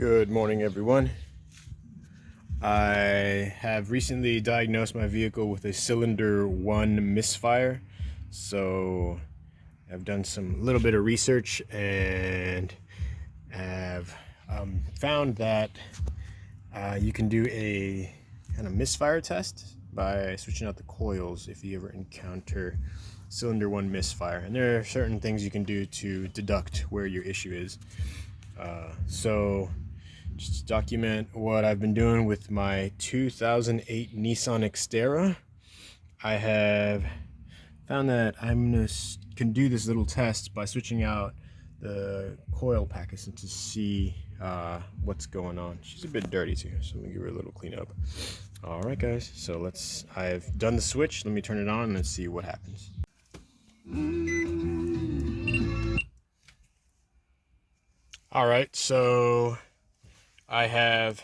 Good morning, everyone. I have recently diagnosed my vehicle with a cylinder 1 misfire. So I've done some little bit of research and have found that you can do a kind of misfire test by switching out the coils if you ever encounter cylinder 1 misfire. And there are certain things you can do to deduct where your issue is. So just to document what I've been doing with my 2008 Nissan Xterra, I have found that I can do this little test by switching out the coil packets and to see what's going on. She's a bit dirty too, so let me give her a little cleanup. All right, guys. So I've done the switch. Let me turn it on and let's see what happens. All right, so I have,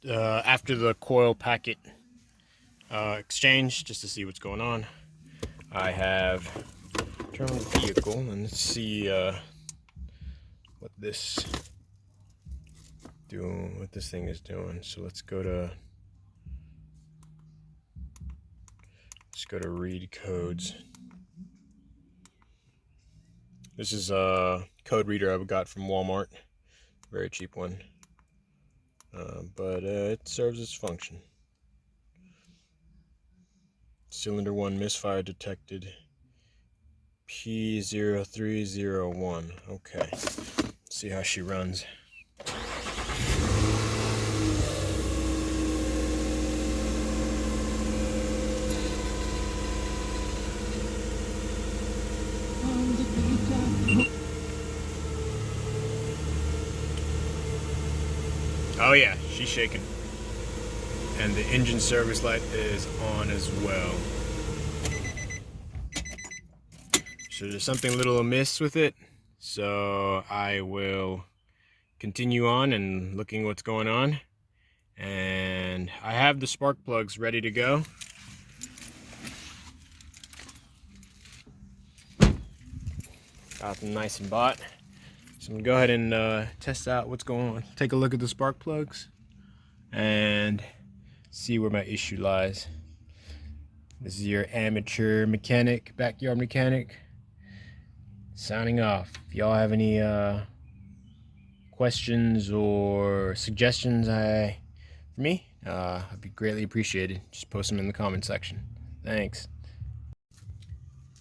after the coil packet exchange, just to see what's going on, I have turned on the vehicle and let's see what this thing is doing. So let's go to read codes. This is a code reader I got from Walmart, very cheap one, but it serves its function. Cylinder 1 misfire detected, P0301. Okay, let's see how she runs. Oh yeah, she's shaking. And the engine service light is on as well. So there's something a little amiss with it. So I will continue on and looking what's going on. And I have the spark plugs ready to go. Got them nice and bought. So I'm gonna go ahead and test out what's going on. Take a look at the spark plugs and see where my issue lies. This is your amateur mechanic, backyard mechanic, signing off. If y'all have any questions or suggestions for me, I'd be greatly appreciated. Just post them in the comment section. Thanks.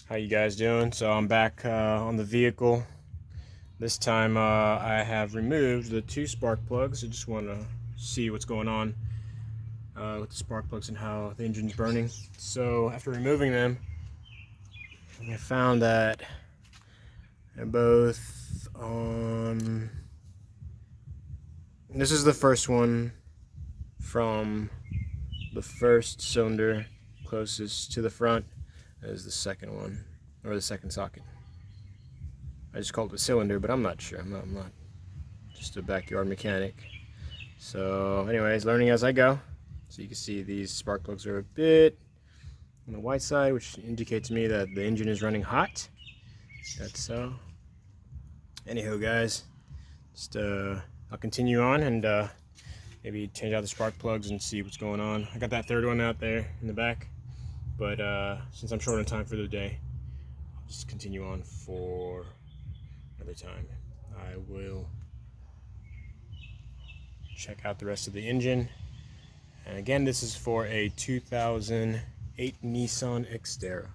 How you guys doing? So I'm back on the vehicle. This time I have removed the 2 spark plugs. I just want to see what's going on with the spark plugs and how the engine's burning. So after removing them, I found that they're both on. This is the first one from the first cylinder closest to the front. As the second one, or the second socket. I just called it a cylinder, but I'm not sure. I'm not just a backyard mechanic. So anyways, learning as I go. So you can see these spark plugs are a bit on the white side, which indicates to me that the engine is running hot. That's so. Anywho, guys, just I'll continue on and maybe change out the spark plugs and see what's going on. I got that third one out there in the back, but since I'm short on time for the day, I'll just continue on for another time. I will check out the rest of the engine. And again, this is for a 2008 Nissan Xterra.